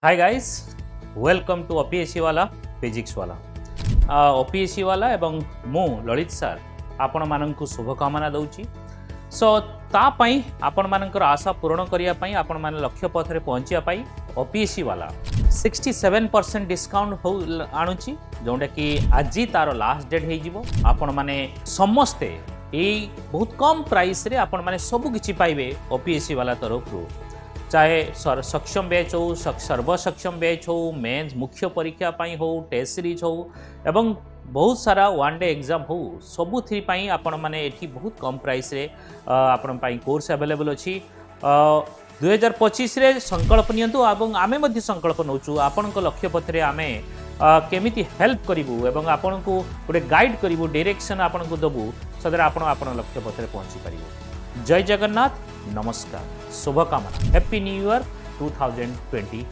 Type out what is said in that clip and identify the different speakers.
Speaker 1: Hi guys, welcome to OPSC वाला physics वाला OPSC वाला एवं मु ललित सर आपण माननकु शुभकामना दउची। सो तापाई आपण मानकर आशा पूर्ण करिया पाई आपण मान लक्ष्य पथ रे पहुंचिया पाई ओपीएससी वाला 67% डिस्काउंट हो आणुची, जोंडा कि आज तार लास्ट डेट हे जिवो। आपण माने समस्ते ए बहुत कम प्राइस रे आपण माने सब किछि पाइबे ओपीएससी वाला तरफ रु, चाहे सक्षम बैच हो, सर्वसक्षम बैच हो, मेन्स मुख्य परीक्षा पाई हो, टेस्ट सीरीज हो एवं बहुत सारा वन डे एग्जाम हो, सबु थ्री पाई आपण माने एठी बहुत कम प्राइस रे आपण पाई कोर्स अवेलेबल अछि। 2025 रे संकल्प नियंतु एवं आमे मध्ये संकल्प नउचु आपण को लक्ष्य पथ रे आमे केमिति हेल्प करिवु एवं आपण को गोटे गाइड करिवु, डायरेक्शन आपण को दबु सदर आपण लक्ष्य पथ रे पहुंची परिवु। जय जगन्नाथ, नमस्कार, शुभकामना, हैप्पी न्यू ईयर 2025।